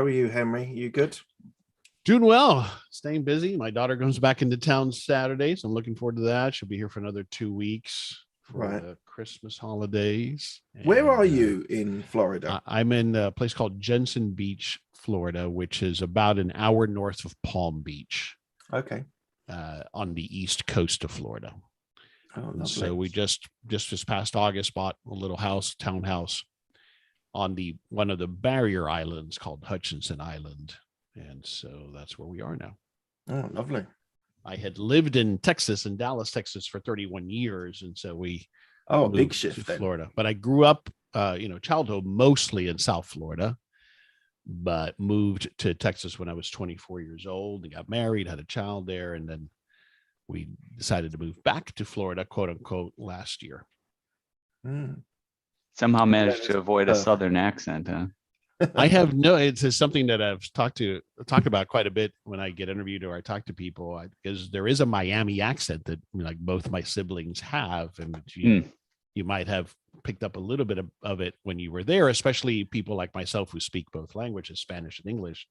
How are you, Henry? You good? Doing well, staying busy. My daughter comes back into town Saturday, so I'm looking forward to that. She'll be here for another 2 weeks for Right. the Christmas holidays. Where are And you in Florida? I'm in a place called Jensen Beach, Florida, which is about an hour north of Palm Beach, Okay. on the east coast of Florida. Oh, And lovely. so we just this past August bought a little townhouse on one of the barrier islands called Hutchinson Island. And so that's where we are now. Oh, lovely. I had lived in Dallas, Texas for 31 years. And so we Oh, moved big shift to then. Florida. But I grew up, childhood mostly in South Florida, but moved to Texas when I was 24 years old and got married, had a child there. And then we decided to move back to Florida, quote unquote, last year. Mm. Somehow managed to avoid a Southern accent, huh? I have it's something that I've talked about quite a bit when I get interviewed or I talk to people, because there is a Miami accent that like both my siblings have, and you might have picked up a little bit of it when you were there, especially people like myself who speak both languages, Spanish and English.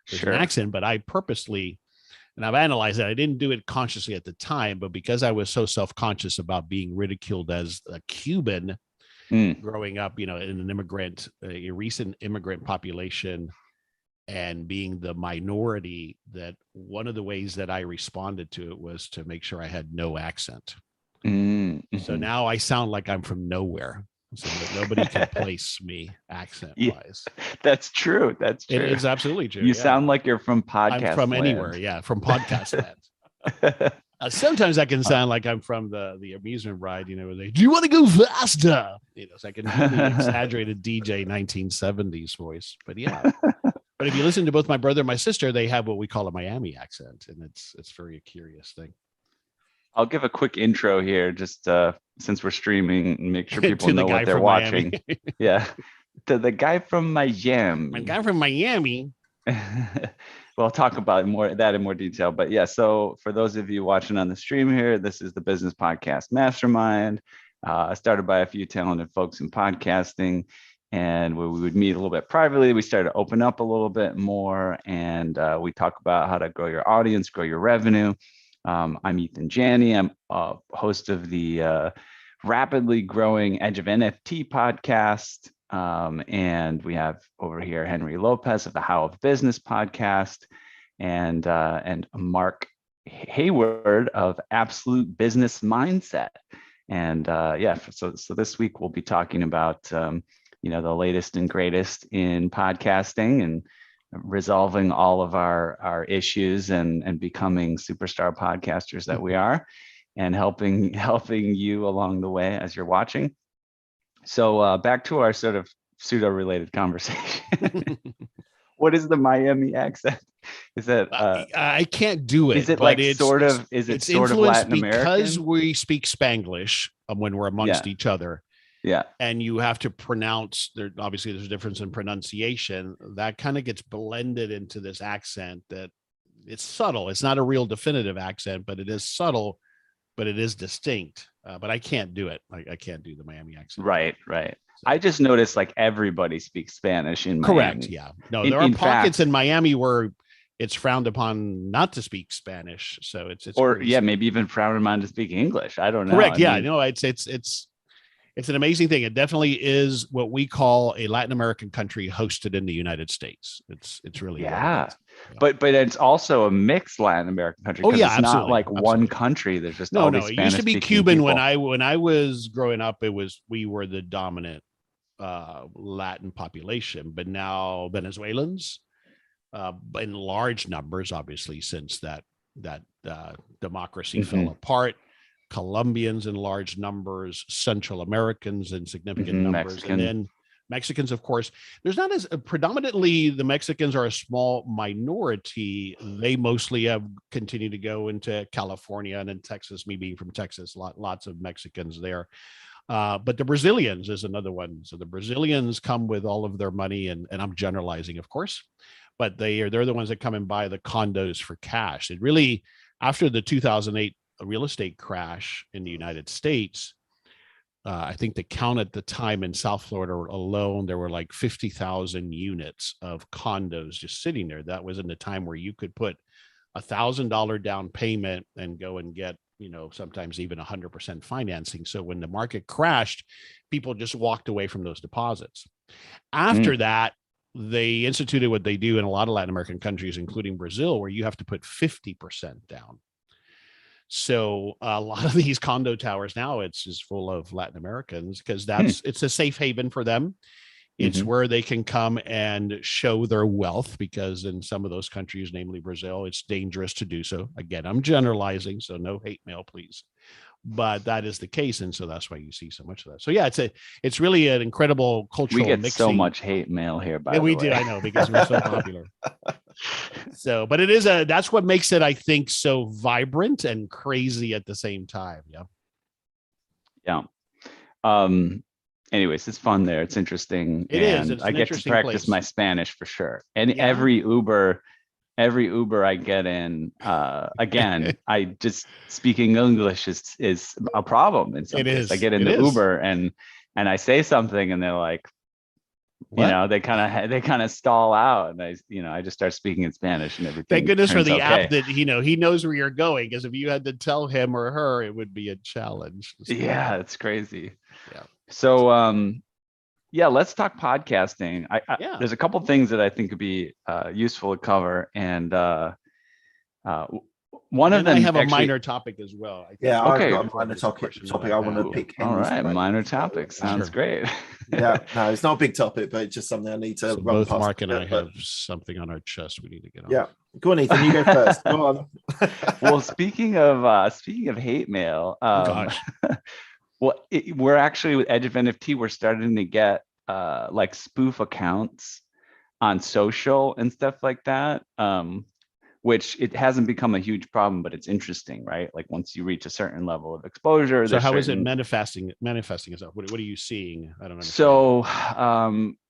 There's an accent, but I purposely, and I've analyzed that, I didn't do it consciously at the time, but because I was so self-conscious about being ridiculed as a Cuban growing up, in an a recent immigrant population and being the minority, that one of the ways that I responded to it was to make sure I had no accent. Mm-hmm. So now I sound like I'm from nowhere, so that nobody can place me accent wise. That's true. That's true. It's absolutely true. You sound like you're from podcast. I'm from land. anywhere. Yeah. From podcast land. Sometimes I can sound like I'm from the amusement ride, where they, do you want to go faster? So I can really exaggerate a DJ 1970s voice. But yeah. But if you listen to both my brother and my sister, they have what we call a Miami accent. And it's very a curious thing. I'll give a quick intro here, just since we're streaming, make sure people To know what they're watching. Yeah. To the guy from Miami. The guy from Miami. We'll talk about that in more detail. But yeah, so for those of you watching on the stream here, this is the business podcast Mastermind, started by a few talented folks in podcasting. And we would meet a little bit privately. We started to open up a little bit more, and we talk about how to grow your audience, grow your revenue. I'm Ethan Janney. I'm a host of the rapidly growing Edge of NFT podcast. And we have over here Henry Lopez of the How of Business podcast, and Mark Hayward of Absolute Business Mindset. And so this week we'll be talking about the latest and greatest in podcasting and resolving all of our issues and becoming superstar podcasters that we are, and helping you along the way as you're watching. So back to our sort of pseudo-related conversation. What is the Miami accent? Is that I can't do it? Is it like it's sort of Latin American? Because we speak Spanglish when we're amongst each other. Yeah, and you have to pronounce. Obviously, there's a difference in pronunciation that kind of gets blended into this accent that it's subtle. It's not a real definitive accent, but it is subtle, but it is distinct. But I can't do it. I can't do the Miami accent. Right. So, I just noticed like everybody speaks Spanish in Miami. Correct. Yeah. No, there are pockets in Miami where it's frowned upon not to speak Spanish. So it's maybe even frowned upon to speak English. I don't know. Correct. It's an amazing thing. It definitely is what we call a Latin American country hosted in the United States. It's really but it's also a mixed Latin American country. It's absolutely. Not like one country. There's just all these It used to be Spanish-speaking Cuban people. when I was growing up. We were the dominant Latin population, but now Venezuelans in large numbers, obviously, since that democracy fell apart. Colombians in large numbers, Central Americans in significant numbers, and then Mexicans, of course. There's not as predominantly the Mexicans are a small minority. They mostly have continued to go into California and in Texas. Me being from Texas, lots of Mexicans there. But the Brazilians is another one. So the Brazilians come with all of their money, and I'm generalizing, of course, but they're the ones that come and buy the condos for cash. It really, after the 2008 real estate crash in the United States, I think the count at the time in South Florida alone, there were like 50,000 units of condos just sitting there. That was in the time where you could put $1,000 down payment and go and get, sometimes even 100% financing. So when the market crashed, people just walked away from those deposits. After that, they instituted what they do in a lot of Latin American countries, including Brazil, where you have to put 50% down. So a lot of these condo towers now, it's just full of Latin Americans because it's a safe haven for them. It's where they can come and show their wealth, because in some of those countries, namely Brazil, it's dangerous to do so. Again, I'm generalizing, so no hate mail, please. But that is the case, and so that's why you see so much of that. So yeah, it's really an incredible cultural. We get mixing. so much hate mail here, by the way. We do, I know, because we're so popular. So, but that's what makes it, I think, so vibrant and crazy at the same time. Yeah. Anyways, it's fun there. It's interesting. It is. It's I get to practice my Spanish for sure. And every Uber I get in, again, I just speaking English is a problem in some ways. I get in the Uber and I say something and they're like, what? They kind of stall out, and I just start speaking in Spanish and everything. Thank goodness for the app that he knows where you're going, because if you had to tell him or her, it would be a challenge. Yeah, it's crazy. Yeah. So let's talk podcasting. There's a couple things that I think would be useful to cover, and one of them. I have a minor topic as well. Okay. I've got a minor topic I want to pick. All right, minor topic sounds great. No, it's not a big topic, but it's just something I need to run both past. Mark and I have something on our chest we need to get on. Yeah, go on, Ethan. You go first. Go on. Well, speaking of hate mail, well, we're actually with Edge of NFT. We're starting to get like spoof accounts on social and stuff like that. Which it hasn't become a huge problem, but it's interesting, right? Like once you reach a certain level of exposure. So how is it manifesting itself? What are you seeing? I don't understand. So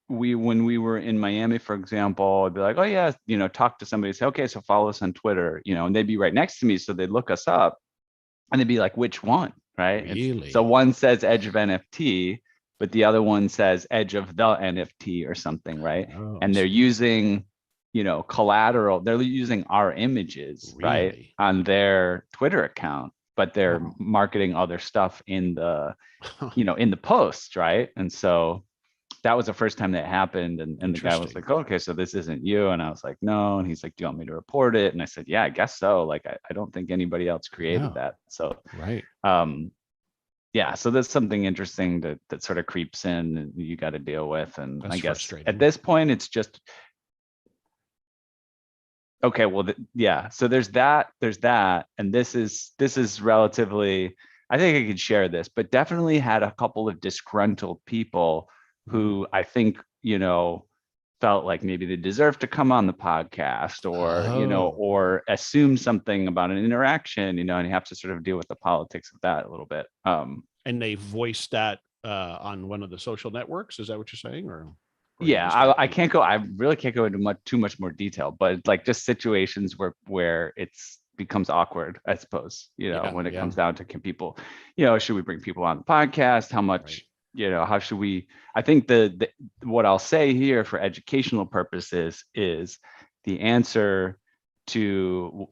when we were in Miami, for example, I'd be like, oh yeah, talk to somebody, say, okay, so follow us on Twitter, and they'd be right next to me. So they'd look us up and they'd be like, which one? Right. Really? So one says Edge of NFT, but the other one says Edge of the NFT or something, right? Oh, and they're using collateral. They're using our images, right, on their Twitter account, but they're marketing other stuff in the, in the posts, right? And so that was the first time that happened. And the guy was like, oh, okay, so this isn't you. And I was like, no. And he's like, do you want me to report it? And I said, yeah, I guess so. Like, I don't think anybody else created that. So, yeah, so there's something interesting that sort of creeps in and you got to deal with. And that's I guess at this point, it's just, okay, well, so there's that, and this is relatively, I think I could share this, but definitely had a couple of disgruntled people who I think, felt like maybe they deserve to come on the podcast or, or assume something about an interaction, and you have to sort of deal with the politics of that a little bit. And they voiced that on one of the social networks. Is that what you're saying? Or yeah, I can't go. I really can't go into too much more detail, but like just situations where it's becomes awkward, I suppose. When it comes down to can people, should we bring people on the podcast? How much? How should we? I think the what I'll say here for educational purposes is the answer to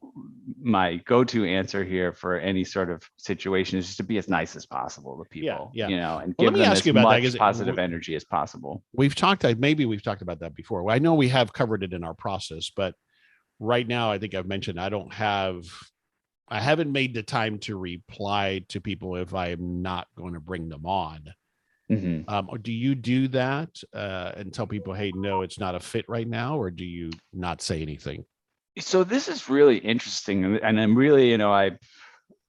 my go-to answer here for any sort of situation is just to be as nice as possible to people, and give them as much positive energy as possible. Maybe we've talked about that before. I know we have covered it in our process, but right now I think I've mentioned I haven't made the time to reply to people if I'm not going to bring them on. Or do you do that and tell people, hey, no, it's not a fit right now, or do you not say anything? So this is really interesting, and I'm really, I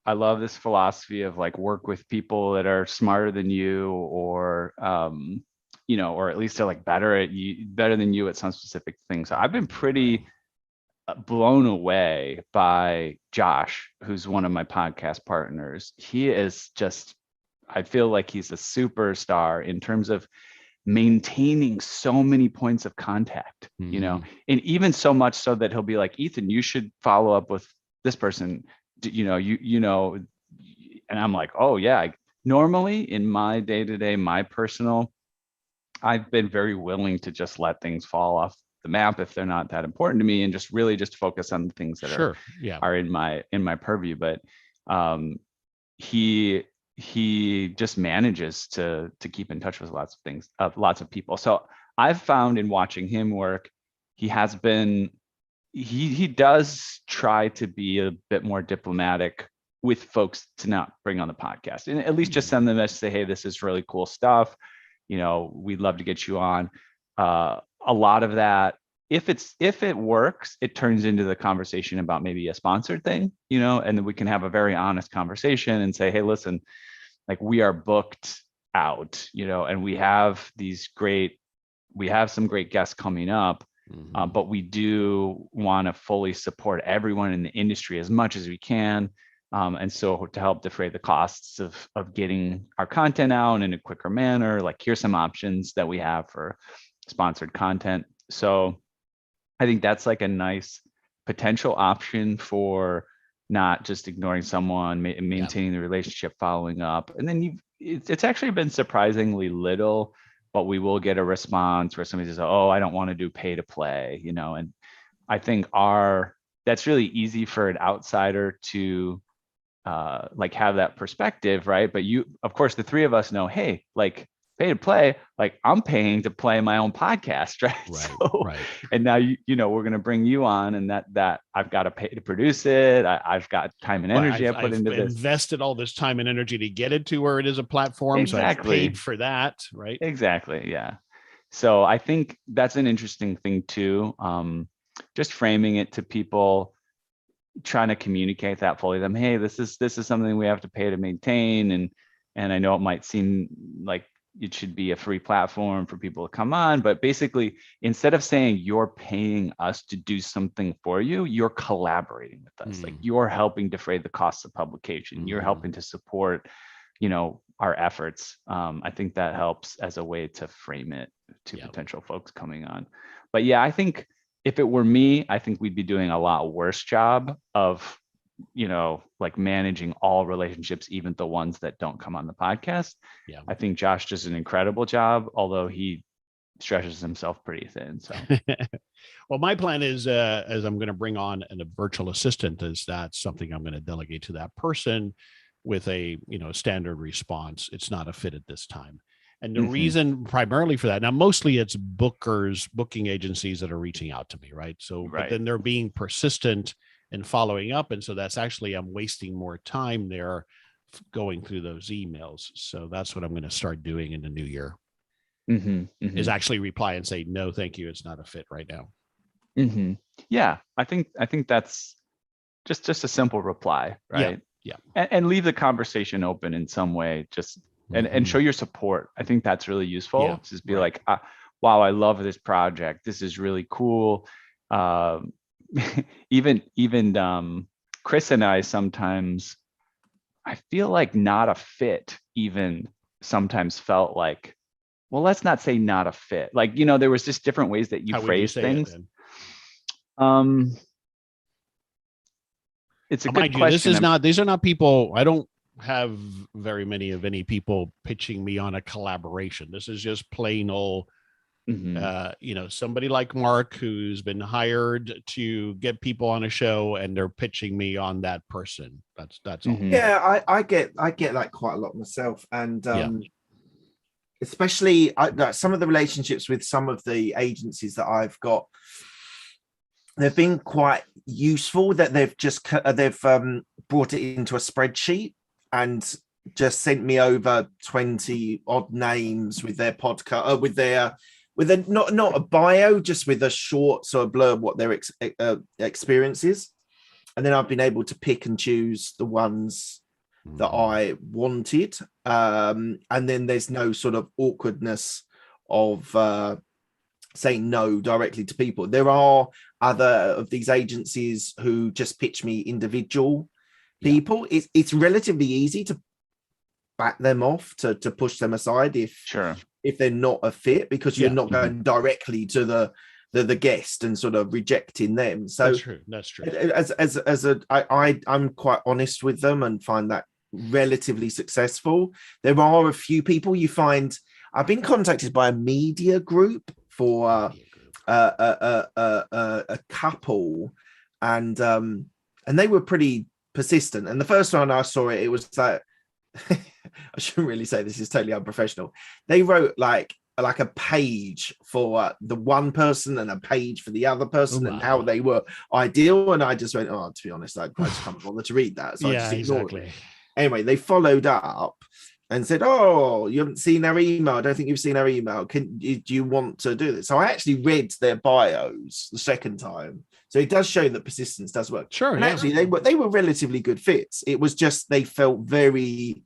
love this philosophy of like work with people that are smarter than you, or or at least they're like better than you at some specific things. So I've been pretty blown away by Josh, who's one of my podcast partners. He is just, I feel like he's a superstar in terms of maintaining so many points of contact, and even so much so that he'll be like, Ethan, you should follow up with this person, and I'm like, oh yeah, normally in my day-to-day, my personal, I've been very willing to just let things fall off the map if they're not that important to me, and just really just focus on the things that Sure. Yeah. are in my purview. But he just manages to keep in touch with lots of people. So I've found in watching him work, he does try to be a bit more diplomatic with folks to not bring on the podcast, and at least just send them a message, say, hey, this is really cool stuff. We'd love to get you on. A lot of that, if it works, it turns into the conversation about maybe a sponsored thing, and then we can have a very honest conversation and say, hey, listen, like, we are booked out, and we have some great guests coming up. But we do want to fully support everyone in the industry as much as we can. And so to help defray the costs of getting our content out in a quicker manner, like, here's some options that we have for sponsored content. So I think that's like a nice potential option for not just ignoring someone, maintaining the relationship, following up. And then it's actually been surprisingly little, but we will get a response where somebody says, oh, I don't want to do pay to play, and I think that's really easy for an outsider to like have that perspective, right? But of course, the three of us know, hey, like, pay to play, like, I'm paying to play my own podcast, right? Right. And now we're going to bring you on, and that I've got to pay to produce it. I've got time and energy I put into this. Invested all this time and energy to get it to where it is a platform. Exactly. So I've paid for that, right? Exactly. Yeah. So I think that's an interesting thing too. Just framing it to people, trying to communicate that fully to them. Hey, this is something we have to pay to maintain, and I know it might seem like it should be a free platform for people to come on, but basically, instead of saying you're paying us to do something for you, you're collaborating with us. Like, you're helping defray the costs of publication. You're helping to support, our efforts. I think that helps as a way to frame it to potential folks coming on. But yeah, I think if it were me, I think we'd be doing a lot worse job of, like, managing all relationships, even the ones that don't come on the podcast. Yeah. I think Josh does an incredible job, although he stretches himself pretty thin. So, well, my plan is, as I'm going to bring on a virtual assistant, is that something I'm going to delegate to that person with a, standard response. It's not a fit at this time. And the reason primarily for that, now, mostly it's booking agencies that are reaching out to me, right? So, but then they're being persistent and following up. And so that's actually, I'm wasting more time there going through those emails. So that's what I'm going to start doing in the new year, is actually reply and say, no, thank you. It's not a fit right now. Yeah. I think that's just a simple reply, right? Yeah. And leave the conversation open in some way, just, and show your support. I think that's really useful. Yeah. Just be like, wow, I love this project. This is really cool. Even Chris and I sometimes, I feel like not a fit even sometimes felt like, well, let's not say not a fit. Like, there was just different ways that you phrase things. It's a good question. These are not people, I don't have very many of any people pitching me on a collaboration. This is just plain old, somebody like Mark who's been hired to get people on a show, and they're pitching me on that person. That's all. Yeah, I get that quite a lot myself, and especially some of the relationships with some of the agencies that I've got. They've been quite useful that they've brought it into a spreadsheet and just sent me over 20 odd names with their podcast, with a not a bio, just with a short sort of blurb what their experience is. And then I've been able to pick and choose the ones that I wanted. And then there's no sort of awkwardness of saying no directly to people. There are other of these agencies who just pitch me individual people. It's relatively easy to back them off, to push them aside if they're not a fit, because you're not going directly to the guest and sort of rejecting them. So that's true. I'm quite honest with them and find that relatively successful. There are a few people you find. I've been contacted by a media group for a couple, and they were pretty persistent. And the first time I saw it, it was like I shouldn't really say this is totally unprofessional. They wrote like a page for the one person and a page for the other person, and how they were ideal. And I just went, oh, to be honest, I just can't bother to read that. So I just ignored it. Anyway, they followed up and said, oh, you haven't seen our email. I don't think you've seen our email. Do you want to do this? So I actually read their bios the second time. So it does show that persistence does work. Sure. And actually they were relatively good fits. It was just, they felt very,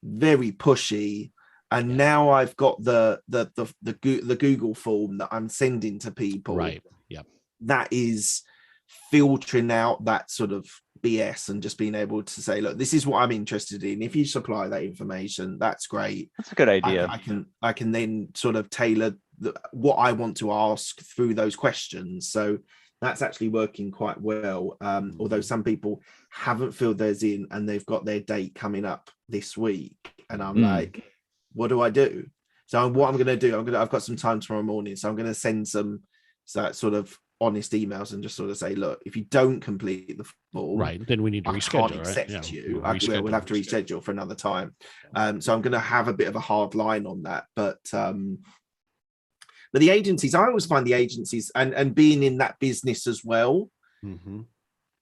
very pushy. And now I've got the Google form that I'm sending to people. Right. Yep. That is filtering out that sort of BS and just being able to say, look, this is what I'm interested in. If you supply that information, that's great. That's a good idea. I can then sort of tailor what I want to ask through those questions. So that's actually working quite well. Although some people haven't filled theirs in and they've got their date coming up this week, and I'm like, what do I do? So what I'm going to do, I've got some time tomorrow morning, so I'm going to send some sort of honest emails and just sort of say, look, if you don't complete the form, right, then we need to reschedule. I can't accept you. We'll have to reschedule for another time. So I'm going to have a bit of a hard line on that. But the agencies, I always find the agencies, and being in that business as well,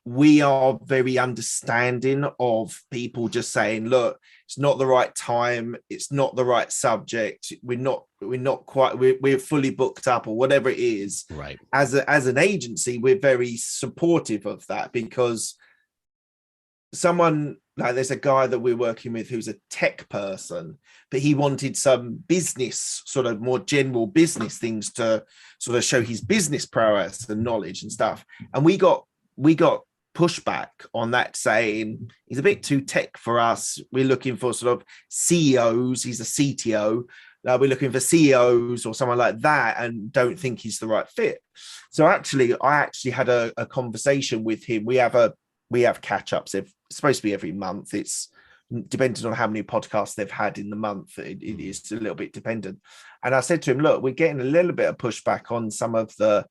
we are very understanding of people just saying, look, it's not the right time, it's not the right subject, we're fully booked up, or whatever it is. Right. As an agency, we're very supportive of that, because there's a guy that we're working with who's a tech person, but he wanted some business, sort of more general business things to sort of show his business prowess and knowledge and stuff. And we got pushback on that, saying he's a bit too tech for us. We're looking for sort of CEOs. He's a CTO. We're looking for CEOs or someone like that, and don't think he's the right fit. So I actually had a conversation with him. We have catch-ups. It's supposed to be every month. It's depending on how many podcasts they've had in the month. It is a little bit dependent. And I said to him, look, we're getting a little bit of pushback on some of the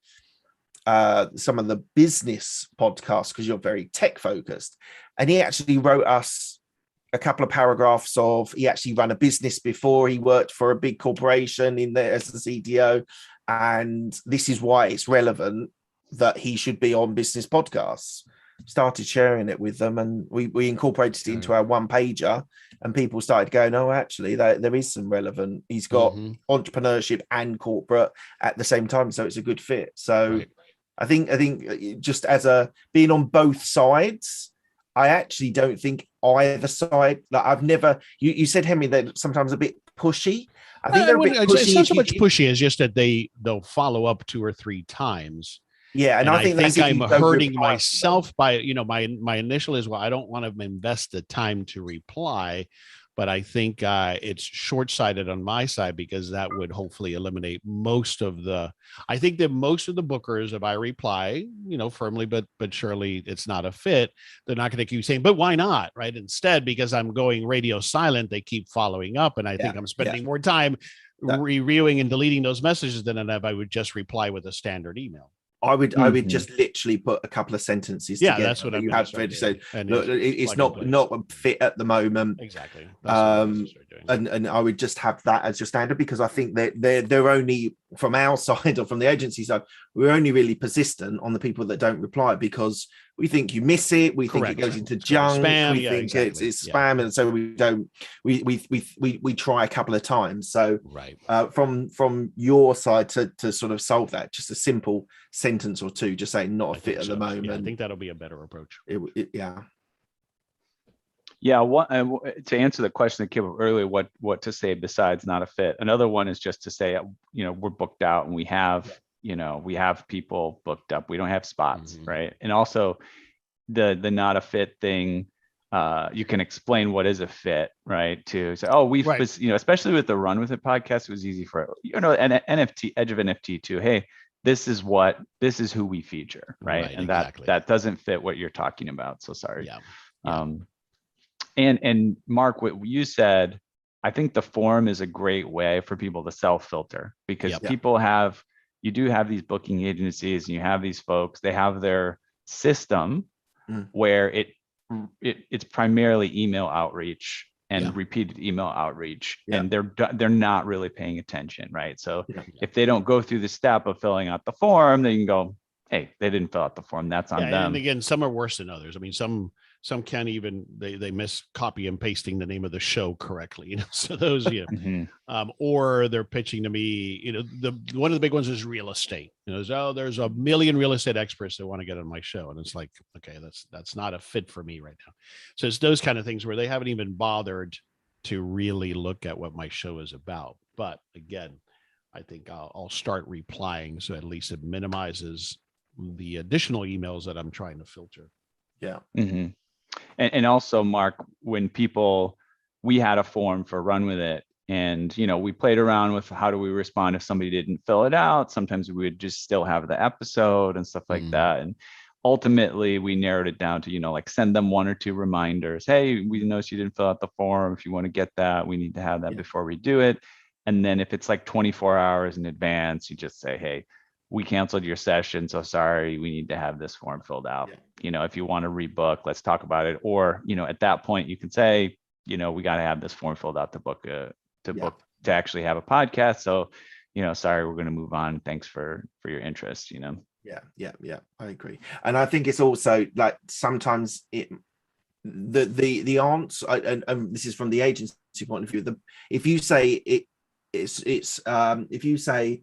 business podcasts because you're very tech focused. And he actually wrote us a couple of paragraphs of, he actually ran a business before. He worked for a big corporation in there as the CTO, and this is why it's relevant that he should be on business podcasts. Started sharing it with them, and we incorporated it into our one pager, and people started going, oh, actually there is some relevant. He's got entrepreneurship and corporate at the same time, so it's a good fit. So I think just as being on both sides, I actually don't think either side, like I've never, you said, Henry, they're sometimes a bit pushy. I think they're a bit pushy. It's not so much pushy as just that they'll follow up 2 or 3 times. Yeah, and I think I'm hurting myself by, my initial is, well, I don't want to invest the time to reply, but I think it's short-sighted on my side, because that would hopefully eliminate most of the bookers, if I reply, firmly, but surely it's not a fit, they're not going to keep saying, but why not? Right. Instead, because I'm going radio silent, they keep following up. And I think I'm spending more time reviewing and deleting those messages than if I would just reply with a standard email. I would just literally put a couple of sentences together. That's what you have to say. Look, it's not a fit at the moment. Exactly. And I would just have that as your standard, because I think that they're only, from our side or from the agency side, we're only really persistent on the people that don't reply, because we think you miss it. We think it goes into junk. Spam, we think it's spam, and so we don't. We try a couple of times. So from your side to sort of solve that, just a simple sentence or two, just saying not a fit at the moment. Yeah, I think that'll be a better approach. To answer the question that came up earlier, what to say besides not a fit. Another one is just to say, we're booked out, and we have people booked up. We don't have spots, right? And also the not a fit thing, you can explain what is a fit, right? To say, especially with the Run With It podcast, it was easy for, an NFT, Edge of NFT too. Hey, this is who we feature, right? And that doesn't fit what you're talking about. So sorry. And Mark, what you said, I think the forum is a great way for people to self-filter, because people you do have these booking agencies and you have these folks, they have their system where it's primarily email outreach and repeated email outreach, and they're not really paying attention, right? So if they don't go through the step of filling out the form, then you can go, hey, they didn't fill out the form, that's on them. And again, some are worse than others. I mean, some can't even, they miss copy and pasting the name of the show correctly, you know, so those, or they're pitching to me, you know, one of the big ones is real estate, you know, there's a million real estate experts that want to get on my show. And it's like, okay, that's not a fit for me right now. So it's those kind of things where they haven't even bothered to really look at what my show is about. But again, I think I'll start replying, so at least it minimizes the additional emails that I'm trying to filter. Yeah. Mm-hmm. And also, Mark, when we had a form for Run With It, and, you know, we played around with how do we respond if somebody didn't fill it out. Sometimes we would just still have the episode and stuff like that. And ultimately we narrowed it down to, you know, like send them 1 or 2 reminders. Hey, we noticed you didn't fill out the form. If you want to get that, we need to have that before we do it. And then if it's like 24 hours in advance, you just say, hey, we canceled your session, so sorry, we need to have this form filled out. You know, if you want to rebook, let's talk about it. Or, you know, at that point you can say, you know, we got to have this form filled out to book to actually have a podcast. So, you know, sorry, we're going to move on. Thanks for your interest, you know? Yeah. I agree. And I think it's also like sometimes the answer, and this is from the agency point of view, if you say if you say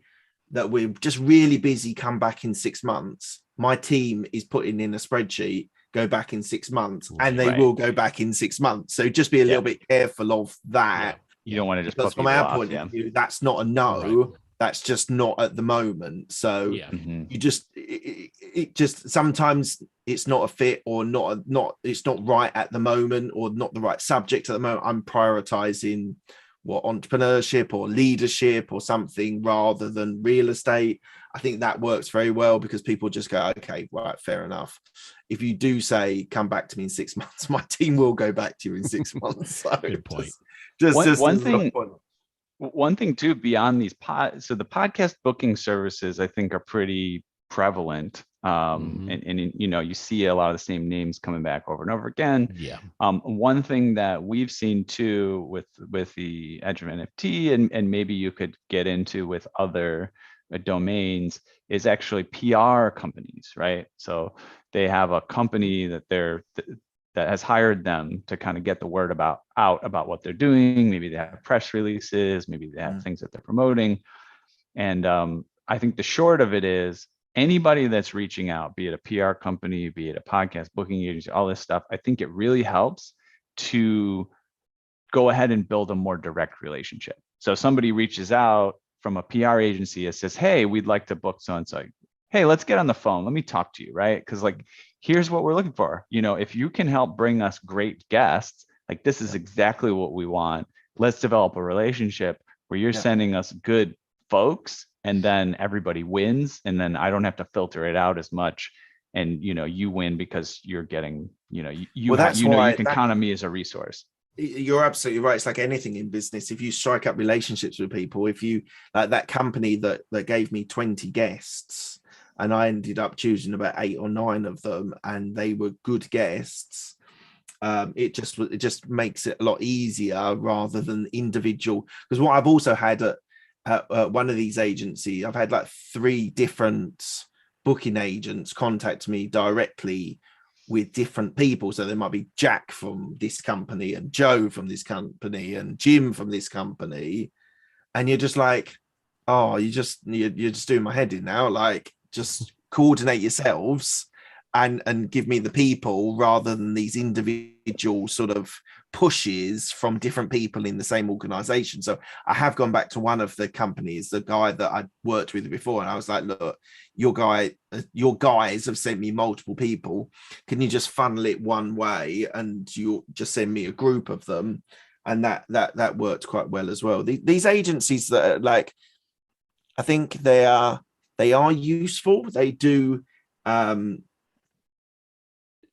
that we're just really busy, come back in 6 months, my team is putting in a spreadsheet, go back in 6 months, and they will go back in 6 months. So just be a little bit careful of that. You don't want to just because from our point of view, that's not a no. That's just not at the moment. So you just it just sometimes it's not a fit, or it's not right at the moment, or not the right subject at the moment. I'm prioritizing entrepreneurship or leadership or something rather than real estate. I think that works very well, because people just go, okay, right, fair enough. If you do say come back to me in 6 months, my team will go back to you in 6 months. So good point. One thing too, beyond these so the podcast booking services, I think, are pretty prevalent. And you know, you see a lot of the same names coming back over and over again. One thing that we've seen too with the edge of NFT, and maybe you could get into with other domains, is actually PR companies, right? So they have a company that has hired them to kind of get the word out about what they're doing. Maybe they have press releases, maybe they have things that they're promoting. And I think the short of it is, anybody that's reaching out, be it a PR company, be it a podcast booking agency, all this stuff, I think it really helps to go ahead and build a more direct relationship. So somebody reaches out from a PR agency that says, hey, we'd like to book so-and-so. Hey, let's get on the phone. Let me talk to you, right? Because like, here's what we're looking for. You know, if you can help bring us great guests, like this is exactly what we want. Let's develop a relationship where you're sending us good folks, and then everybody wins. And then I don't have to filter it out as much. And, you know, you win because you're getting, you know, you can count on me as a resource. You're absolutely right. It's like anything in business. If you strike up relationships with people, if you like that company that gave me 20 guests, and I ended up choosing about 8 or 9 of them, and they were good guests. It just makes it a lot easier rather than individual. Because what I've also had at one of these agencies, I've had like 3 different booking agents contact me directly with different people. So there might be Jack from this company, and Joe from this company, and Jim from this company, and you're just like, oh, you're just doing my head in now. Like, just coordinate yourselves and give me the people rather than these individual sort of pushes from different people in the same organization. So I have gone back to one of the companies, the guy that I'd worked with before, and I was like, look, your guys have sent me multiple people. Can you just funnel it one way, and you just send me a group of them? And that worked quite well as well. These agencies that are like, I think they are useful. They do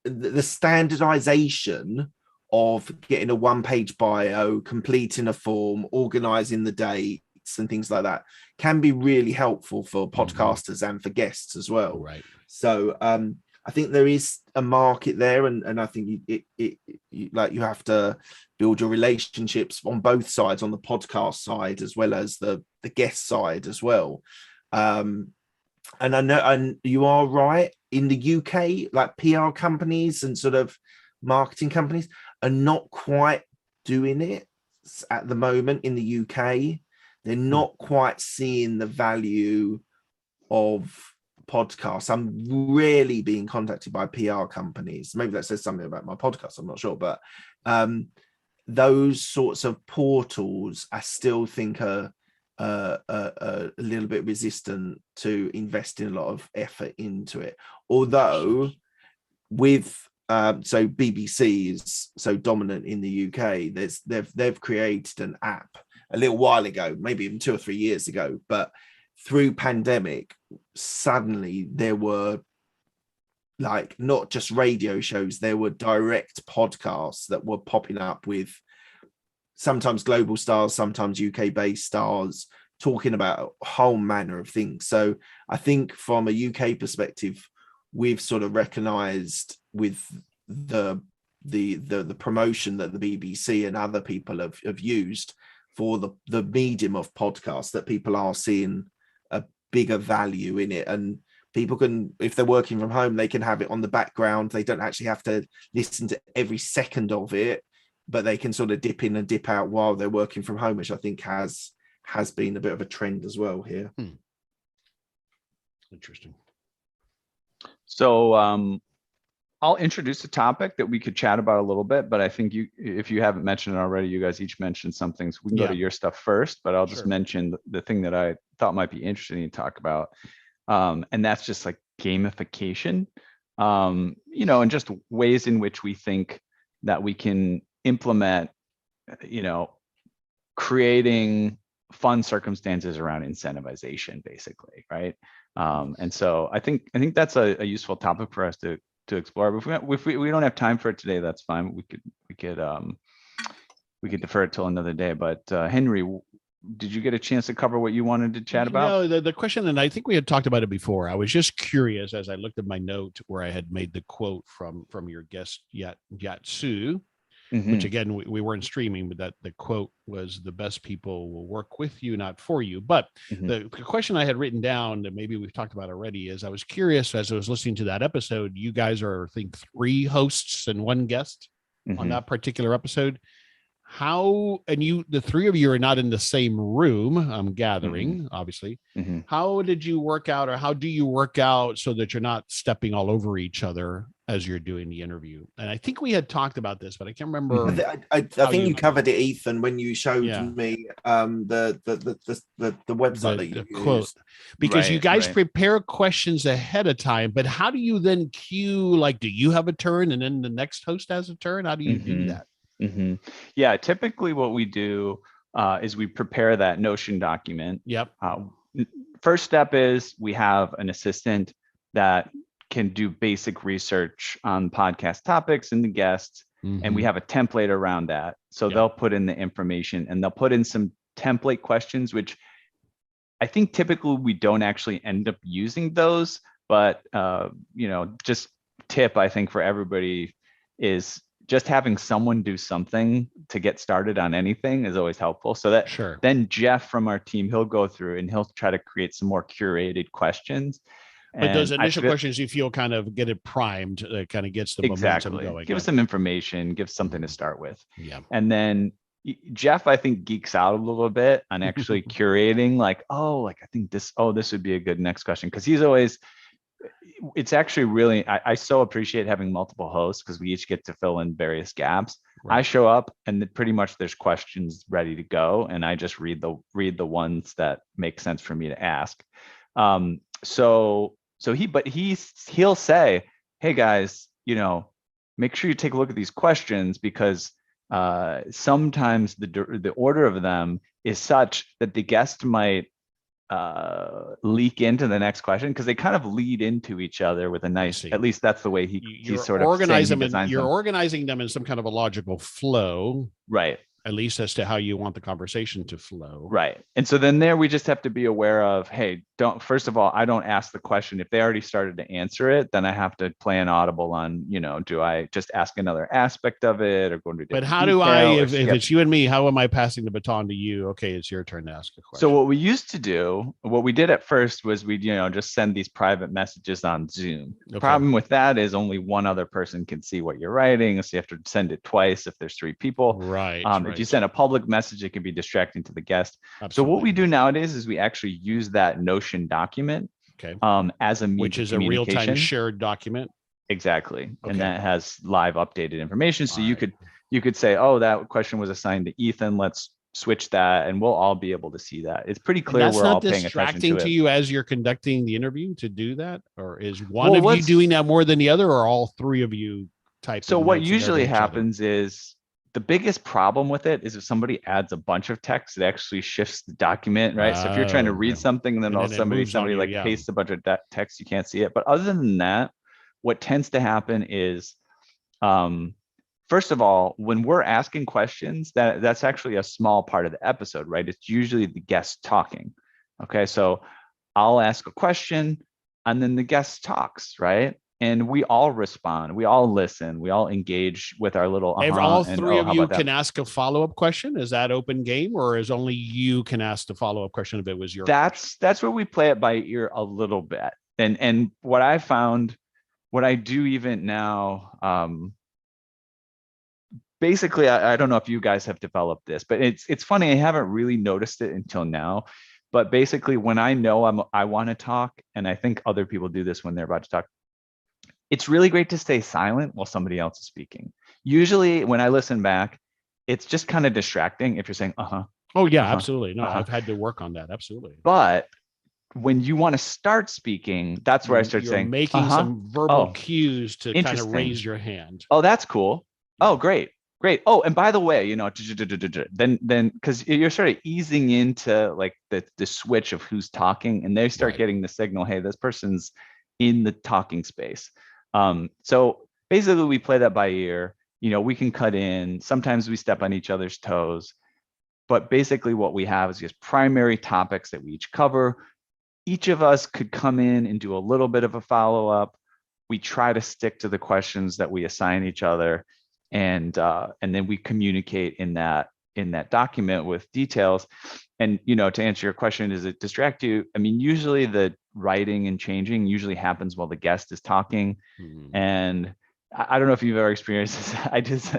the standardization of getting a one-page bio, completing a form, organizing the dates and things like that can be really helpful for podcasters and for guests as well. Right. So I think there is a market there, and I think you have to build your relationships on both sides, on the podcast side as well as the guest side as well. And I know, and you are right, in the UK, like PR companies and sort of marketing companies are not quite doing it at the moment in the UK. They're not quite seeing the value of podcasts. I'm rarely being contacted by PR companies. Maybe that says something about my podcast, I'm not sure, but those sorts of portals I still think are a little bit resistant to investing a lot of effort into it. Although with so BBC is so dominant in the UK, they've created an app a little while ago, maybe even 2 or 3 years ago, but through pandemic, suddenly there were like not just radio shows, there were direct podcasts that were popping up with sometimes global stars, sometimes UK based stars, talking about a whole manner of things. So I think from a UK perspective, we've sort of recognized with the promotion that the BBC and other people have used for the medium of podcasts, that people are seeing a bigger value in it. And people can, if they're working from home, they can have it on the background. They don't actually have to listen to every second of it, but they can sort of dip in and dip out while they're working from home, which I think has been a bit of a trend as well here. Interesting. So I'll introduce a topic that we could chat about a little bit, but I think if you haven't mentioned it already, you guys each mentioned something, so we can go to your stuff first, but I'll just mention the thing that I thought might be interesting to talk about. And that's just like gamification, and just ways in which we think that we can implement, creating fun circumstances around incentivization, basically, right? And so I think that's a useful topic for us to explore. But if we don't have time for it today, that's fine. We could defer it till another day. But Henry, did you get a chance to cover what you wanted to chat about? No, the question, and I think we had talked about it before. I was just curious as I looked at my note where I had made the quote from your guest Yatsu, which again we weren't streaming, but that the quote was, "The best people will work with you, not for you." But the question I had written down that maybe we've talked about already is, I was curious as I was listening to that episode. You guys are, I think, 3 hosts and 1 guest on that particular episode. How, and the 3 of you are not in the same room, I'm gathering, obviously. How did you work out, or how do you work out so that you're not stepping all over each other as you're doing the interview? And I think we had talked about this, but I can't remember. I think you covered it, Ethan, when you showed me the website that you quote, used. because you guys prepare questions ahead of time, but how do you then cue, like, do you have a turn and then the next host has a turn? How do you do that? Yeah, typically what we do is we prepare that Notion document. First step is we have an assistant that can do basic research on podcast topics and the guests, and we have a template around that. So they'll put in the information, and they'll put in some template questions, which I think typically we don't actually end up using those, but just tip, I think, for everybody is just having someone do something to get started on anything is always helpful. So that then Jeff from our team, he'll go through and he'll try to create some more curated questions. But those initial questions, you feel kind of get it primed, kind of gets the momentum going. Give us some information, give something to start with. And then Jeff, I think, geeks out a little bit on actually curating, I think this would be a good next question. Because he's always, it's actually really, I so appreciate having multiple hosts because we each get to fill in various gaps. I show up and pretty much there's questions ready to go, and I just read the ones that make sense for me to ask. He'll say, "Hey guys, make sure you take a look at these questions because sometimes the order of them is such that the guest might leak into the next question, because they kind of lead into each other with a nice, at least that's the way he's sort of saying he designs you're them. organizing them in some kind of a logical flow, Right? At least as to how you want the conversation to flow. Right. And so then there we just have to be aware of, hey, first of all, I don't ask the question. If they already started to answer it, then I have to play an audible on, do I just ask another aspect of it or go into But different how do I, detail, if it's you and me, how am I passing the baton to you? Okay, it's your turn to ask a question. So what we used to do, what we did at first was we, just send these private messages on Zoom. The problem with that is only one other person can see what you're writing. So you have to send it twice if there's 3 people. Right. If you send a public message, it can be distracting to the guest. Absolutely. So what we do nowadays is we actually use that Notion document as a means which is of a real-time shared document. Exactly. And that has live updated information. So you could say, oh, that question was assigned to Ethan. Let's switch that, and we'll all be able to see that. It's pretty clear we're all paying attention to it. That's not distracting to you as you're conducting the interview to do that? Or is one of you doing that more than the other, or all 3 of you typing? So what usually happens is, the biggest problem with it is if somebody adds a bunch of text, it actually shifts the document, right? So if you're trying to read something and then all somebody like pastes a bunch of text, you can't see it. But other than that, what tends to happen is, first of all, when we're asking questions, that's actually a small part of the episode, right? It's usually the guest talking. Okay, so I'll ask a question and then the guest talks, right? And we all respond, we all listen, we all engage with our little all 3 of you can ask a follow-up question. Is that open game, or is only you can ask the follow-up question if it was your that's where we play it by ear a little bit. And what I found, what I do even now, basically, I don't know if you guys have developed this, but it's funny, I haven't really noticed it until now. But basically, when I know I want to talk, and I think other people do this when they're about to talk, it's really great to stay silent while somebody else is speaking. Usually when I listen back, it's just kind of distracting if you're saying, Oh yeah, absolutely. No, I've had to work on that. Absolutely. But when you want to start speaking, that's where I start saying, making some verbal cues to kind of raise your hand. Oh, that's cool. Oh, great. Oh, and by the way, then because you're sort of easing into like the switch of who's talking, and they start getting the signal, hey, this person's in the talking space. So basically we play that by ear. We can cut in, sometimes we step on each other's toes, but basically what we have is just primary topics that we each cover. Each of us could come in and do a little bit of a follow-up. We try to stick to the questions that we assign each other, and then we communicate in that document with details. And to answer your question, does it distract you? I mean, usually the writing and changing usually happens while the guest is talking. And I don't know if you've ever experienced this.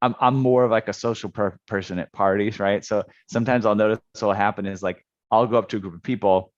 I'm more of like a social person at parties, right? So sometimes I'll notice what'll happen is, like, I'll go up to a group of people,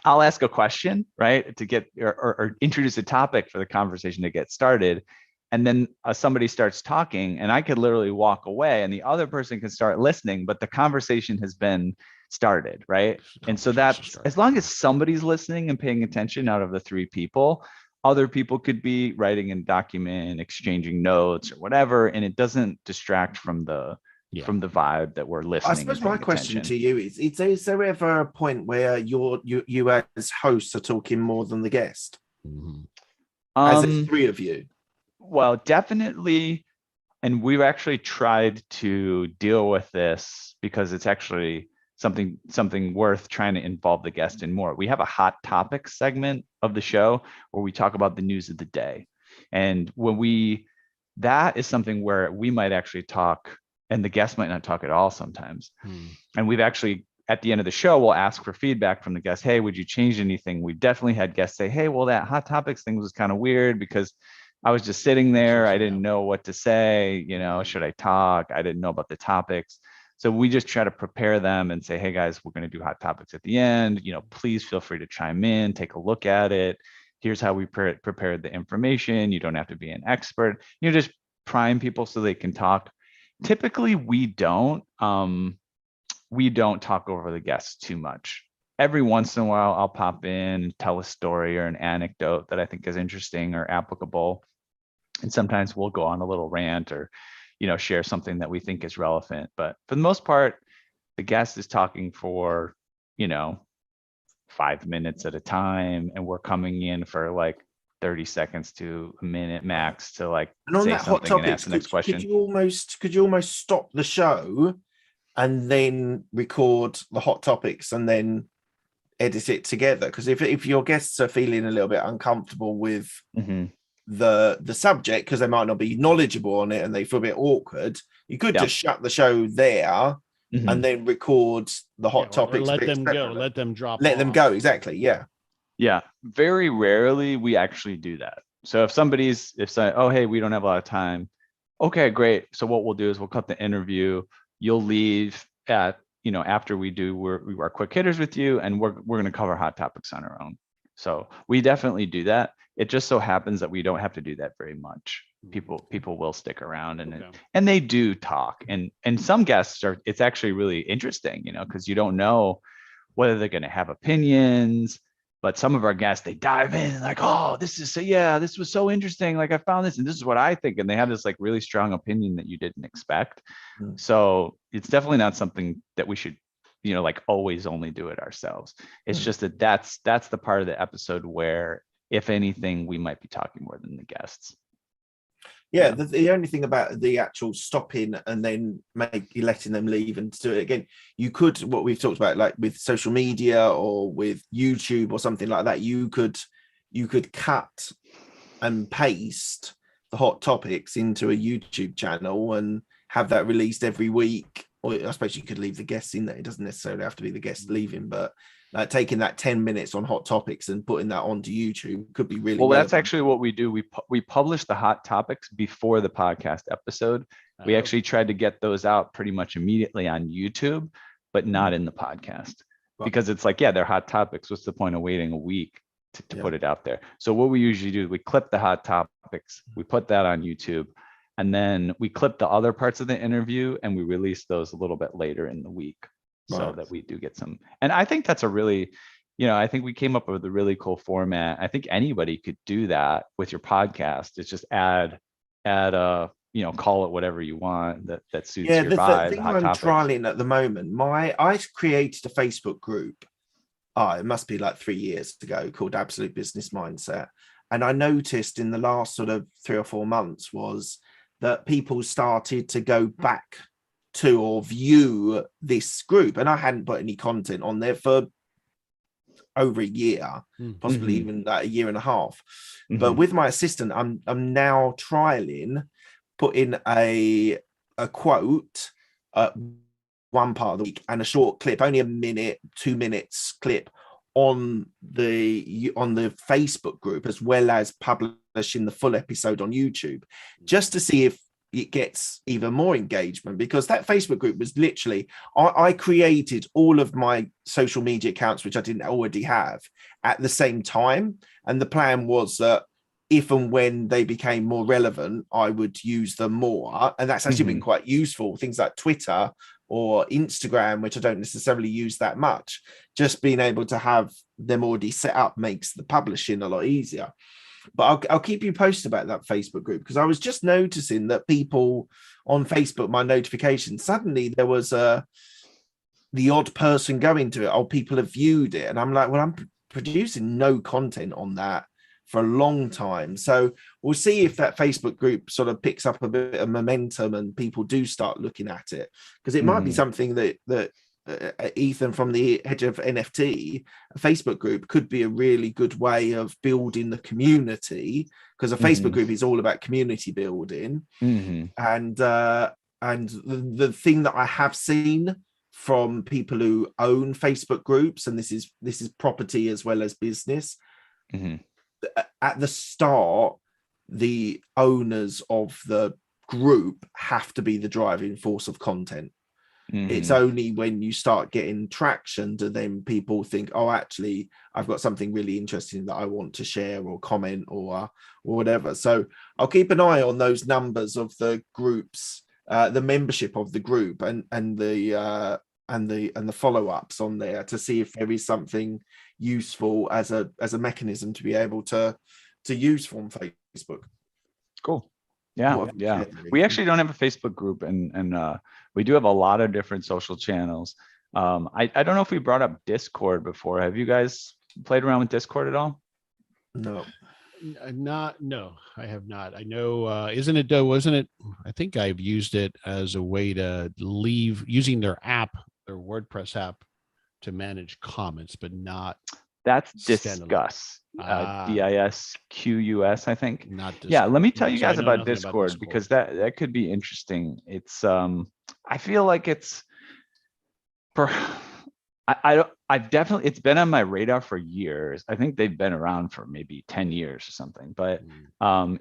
I'll ask a question, right, to get or introduce a topic for the conversation to get started. And then somebody starts talking, and I could literally walk away and the other person can start listening, but the conversation has been started, right? And so that's, as long as somebody's listening and paying attention out of the 3 people, other people could be writing a document, exchanging notes or whatever, and it doesn't distract from the vibe that we're listening. I suppose my question to you is there ever a point where you as hosts are talking more than the guest? As there's 3 of you? Well, definitely. And we've actually tried to deal with this because it's actually something worth trying to involve the guest in more. We have a hot topics segment of the show where we talk about the news of the day. And that is something where we might actually talk and the guest might not talk at all sometimes. And we've actually, at the end of the show, we'll ask for feedback from the guest. Hey, would you change anything? We've definitely had guests say, hey, well, that hot topics thing was kind of weird because I was just sitting there. I didn't know what to say. Should I talk? I didn't know about the topics. So we just try to prepare them and say, hey guys, we're going to do hot topics at the end. Please feel free to chime in, take a look at it. Here's how we prepared the information. You don't have to be an expert. Just prime people so they can talk. Typically, we don't talk over the guests too much. Every once in a while, I'll pop in and tell a story or an anecdote that I think is interesting or applicable. And sometimes we'll go on a little rant or, share something that we think is relevant. But for the most part, the guest is talking for, 5 minutes at a time, and we're coming in for like 30 seconds to a minute max to like And on say that hot something and topics, ask the next question. could you almost stop the show and then record the hot topics and then edit it together? Because if your guests are feeling a little bit uncomfortable with the subject because they might not be knowledgeable on it and they feel a bit awkward, you could just shut the show there and then record the hot topics. Let them go. Let them drop. Let them go. Exactly. Yeah. Yeah. Very rarely we actually do that. So if somebody's oh, hey, we don't have a lot of time. Okay, great. So what we'll do is we'll cut the interview. You'll leave at, after we do our quick hitters with you, and we're going to cover hot topics on our own. So we definitely do that. It just so happens that we don't have to do that very much. People will stick around and they do talk, and some guests it's actually really interesting, because you don't know whether they're going to have opinions. But some of our guests, they dive in and like, oh, this was so interesting. Like I found this and this is what I think. And they have this like really strong opinion that you didn't expect. So it's definitely not something that we should, like always only do it ourselves. It's just that's the part of the episode where, if anything, we might be talking more than the guests. Yeah, the only thing about the actual stopping and then letting them leave and do it again, you could, what we've talked about, like with social media or with YouTube or something like that, you could cut and paste the hot topics into a YouTube channel and have that released every week. Or I suppose you could leave the guests in there. It doesn't necessarily have to be the guest leaving, but taking that 10 minutes on hot topics and putting that onto YouTube could be really relevant. That's actually what we do. We publish the hot topics before the podcast episode. We actually tried to get those out pretty much immediately on YouTube, but not in the podcast, because it's like, they're hot topics. What's the point of waiting a week to put it out there? So what we usually do is we clip the hot topics, we put that on YouTube, and then we clip the other parts of the interview and we release those a little bit later in the week. So that we do get some, and I think that's a really, I think we came up with a really cool format. I think anybody could do that with your podcast. It's just add a, call it whatever you want that suits your vibe. The thing I'm trialing at the moment, I created a Facebook group. It must be like 3 years ago, called Absolute Business Mindset. And I noticed in the last sort of 3 or 4 months was that people started to go back to or view this group, and I hadn't put any content on there for over a year, possibly even a year and a half. But with my assistant, I'm now trialing putting a quote one part of the week and a short clip, only a minute, 2 minutes clip on the Facebook group, as well as publishing the full episode on YouTube, just to see if it gets even more engagement. Because that Facebook group was literally, I created all of my social media accounts, which I didn't already have, at the same time. And the plan was that if and when they became more relevant, I would use them more. And that's actually been quite useful. Things like Twitter or Instagram, which I don't necessarily use that much, just being able to have them already set up makes the publishing a lot easier. But I'll keep you posted about that Facebook group, because I was just noticing that people on Facebook, my notifications, suddenly there was the odd person going to it. Oh, people have viewed it. And I'm like, well, I'm producing no content on that for a long time. So we'll see if that Facebook group sort of picks up a bit of momentum and people do start looking at it, because it might be something that Ethan from the Head of NFT, a Facebook group could be a really good way of building the community, because a Facebook group is all about community building. And the thing that I have seen from people who own Facebook groups, and this is property as well as business, at the start, the owners of the group have to be the driving force of content. It's only when you start getting traction do then people think, oh, actually, I've got something really interesting that I want to share or comment or whatever. So I'll keep an eye on those numbers of the groups, the membership of the group, and the follow-ups on there, to see if there is something useful as a mechanism to be able to use from Facebook. Cool. Yeah. We actually don't have a Facebook group, and we do have a lot of different social channels. I don't know if we brought up Discord before. Have you guys played around with Discord at all? No. No, I have not. I know, isn't it though? Wasn't it? I think I've used it as a way to leave using their app, their WordPress app, to manage comments, but not That's standalone. Discuss. DISQUS, I think. Not Discord. Yeah, let me tell Yeah, you so I guys know about nothing Discord, because that could be interesting. It's I feel like it's per I've definitely, it's been on my radar for years. I think they've been around for maybe 10 years or something, but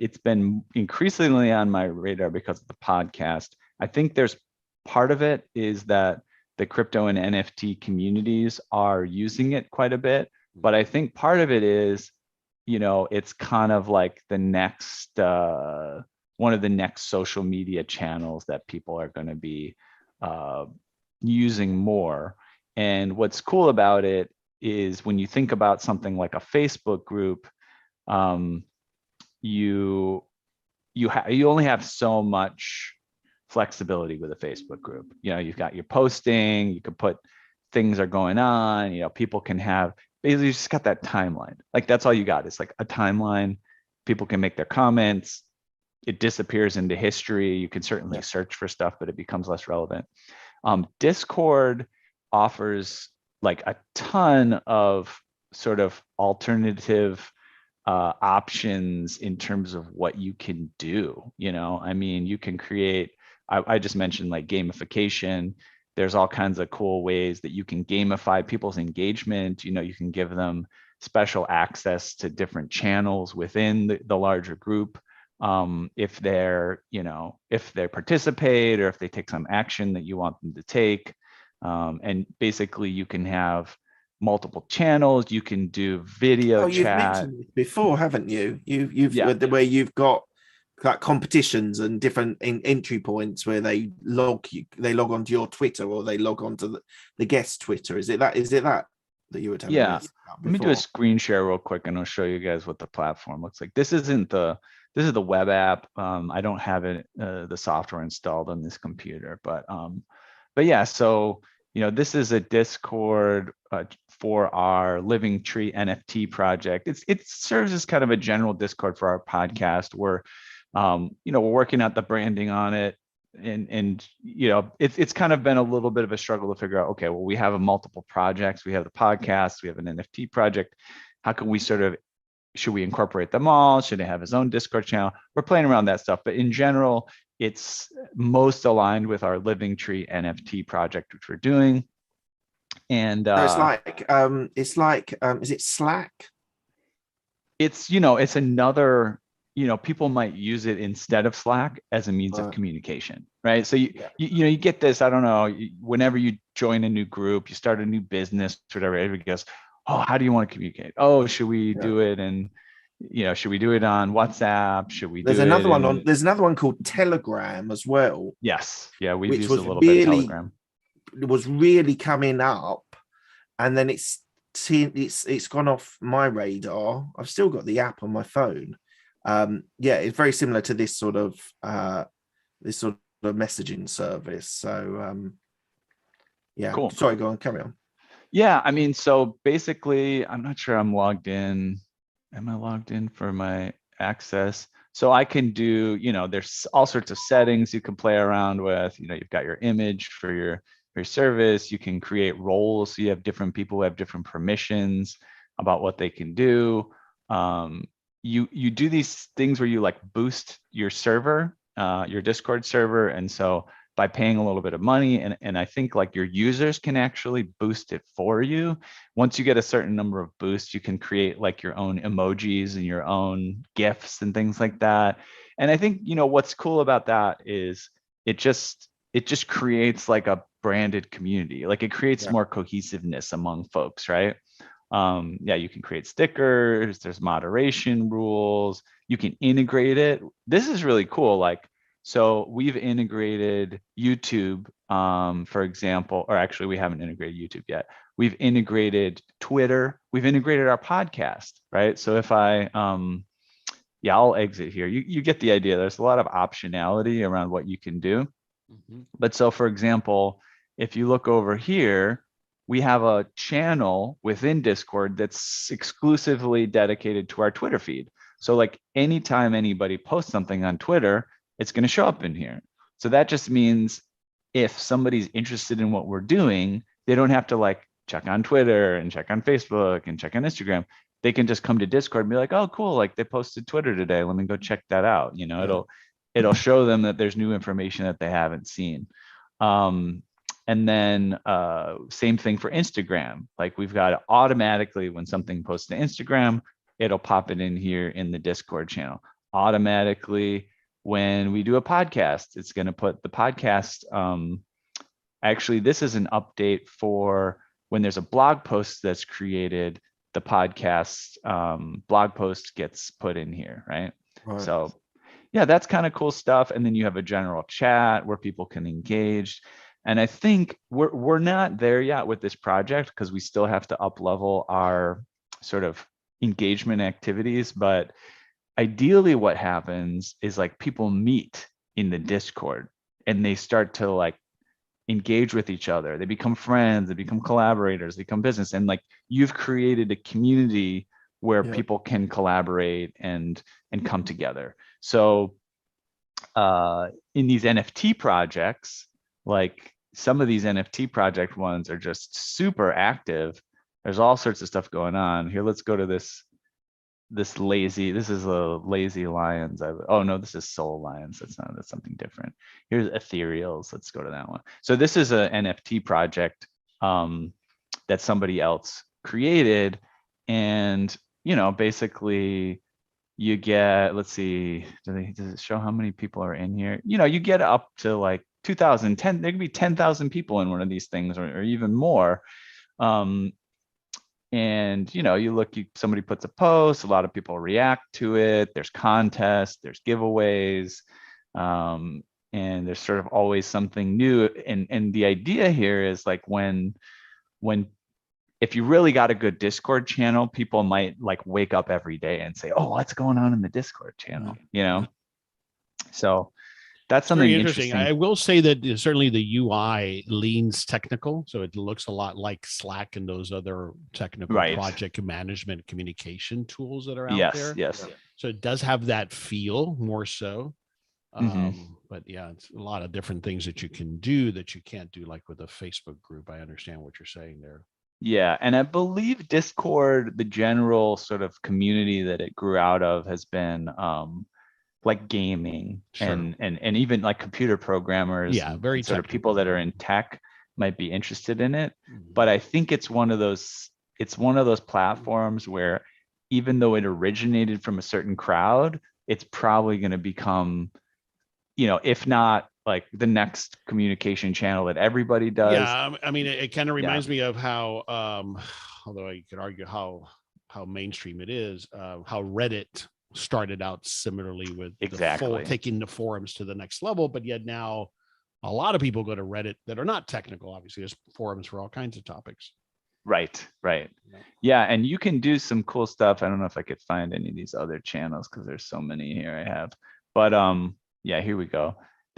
it's been increasingly on my radar because of the podcast. I think there's part of it is that the crypto and NFT communities are using it quite a bit, but I think part of it is, it's kind of like the next one of the next social media channels that people are going to be using more. And what's cool about it is when you think about something like a Facebook group, you only have so much flexibility with a Facebook group. You've got your posting, you can put things are going on, people can have, basically you just got that timeline. Like that's all you got. It's like a timeline. People can make their comments. It disappears into history. You can certainly search for stuff, but it becomes less relevant. Discord offers like a ton of sort of alternative options in terms of what you can do. I mean, you can create, I just mentioned like gamification. There's all kinds of cool ways that you can gamify people's engagement. You can give them special access to different channels within the larger group. If they participate or if they take some action that you want them to take. And basically you can have multiple channels. You can do video chat. You've mentioned this before, haven't you? Where you've got like competitions and different entry points where they log onto your Twitter or they log onto the guest Twitter. Is it that you were telling me about Let me do a screen share real quick and I'll show you guys what the platform looks like. This is the web app. I don't have it the software installed on this computer, but yeah, so this is a Discord for our Living Tree NFT project. It serves as kind of a general Discord for our podcast. We're working out the branding on it, and it's kind of been a little bit of a struggle to figure out, okay, well, we have multiple projects. We have the podcast, we have an NFT project. How can we should we incorporate them all? Should it have its own Discord channel? We're playing around that stuff, but in general, it's most aligned with our Living Tree NFT project, which we're doing. And so it's like is it Slack? It's it's another, people might use it instead of Slack as a means of communication, right? So you get this, I don't know, whenever you join a new group, you start a new business, whatever, everybody goes, oh, how do you want to communicate? Oh, should we do it? And should we do it on WhatsApp? Should we? There's another one called Telegram as well. Yes, yeah, we've used a little bit of Telegram. It was really coming up, and then it's gone off my radar. I've still got the app on my phone. It's very similar to this sort of messaging service. So cool. Sorry, go on, carry on. Yeah, I mean, so basically, I'm not sure I'm logged in. Am I logged in for my access? So I can do, there's all sorts of settings you can play around with. You've got your image for your service. You can create roles. So you have different people who have different permissions about what they can do. You do these things where you like boost your server, your Discord server, and so by paying a little bit of money, and I think like your users can actually boost it for you. Once you get a certain number of boosts, you can create like your own emojis and your own GIFs and things like that. And I think what's cool about that is it just creates like a branded community. Like it creates more cohesiveness among folks, right? You can create stickers, there's moderation rules, you can integrate it. This is really cool. Like, so we've integrated YouTube, for example, or actually we haven't integrated YouTube yet. We've integrated Twitter, we've integrated our podcast, right? So if I'll exit here. You get the idea. There's a lot of optionality around what you can do. But so for example, if you look over here, we have a channel within Discord that's exclusively dedicated to our Twitter feed. So like anytime anybody posts something on Twitter, it's going to show up in here. So that just means if somebody's interested in what we're doing, they don't have to like check on Twitter and check on Facebook and check on Instagram. They can just come to Discord and be like, oh, cool. Like they posted Twitter today. Let me go check that out. You know, it'll show them that there's new information that they haven't seen. And then same thing for Instagram. Like we've got automatically when something posts to Instagram, it'll pop it in here in the Discord channel. Automatically when we do a podcast, it's going to put the podcast. Actually, this is an update for when there's a blog post that's created, the podcast blog post gets put in here, right? So yeah, that's kind of cool stuff. And then you have a general chat where people can engage. And I think we're not there yet with this project because we still have to up level our sort of engagement activities. But ideally what happens is like people meet in the Discord and they start to like engage with each other. They become friends, they become collaborators, they become business. And like you've created a community where people can collaborate and come together. So in these NFT projects, like some of these NFT project ones are just super active. There's all sorts of stuff going on here. Let's go to this is a Lazy Lions. Oh no, this is Soul Lions. That's something different. Here's Ethereals. Let's go to that one. So this is a NFT project that somebody else created. And, you know, basically you get, let's see, does it show how many people are in here? You know, you get up to like 2010, there could be 10,000 people in one of these things or even more. And, you know, somebody puts a post, a lot of people react to it. There's contests, there's giveaways, and there's sort of always something new. And the idea here is like if you really got a good Discord channel, people might like wake up every day and say, oh, what's going on in the Discord channel? You know? So that's something very interesting. I will say that certainly the UI leans technical. So it looks a lot like Slack and those other technical project management communication tools that are out there. Yes. So it does have that feel more so. But yeah, it's a lot of different things that you can do that you can't do like with a Facebook group. I understand what you're saying there. Yeah. And I believe Discord, the general sort of community that it grew out of has been like gaming and even like computer programmers. Yeah, very sort of people that are in tech might be interested in it. But I think it's one of those platforms where even though it originated from a certain crowd, it's probably going to become, you know, if not like the next communication channel that everybody does. Yeah, I mean, it kind of reminds me of how, although I could argue how mainstream it is, how Reddit started out similarly with taking the forums to the next level, but yet now a lot of people go to Reddit that are not technical. Obviously, there's forums for all kinds of topics. Right. Yeah, and you can do some cool stuff. I don't know if I could find any of these other channels because there's so many here I have. But yeah, here we go.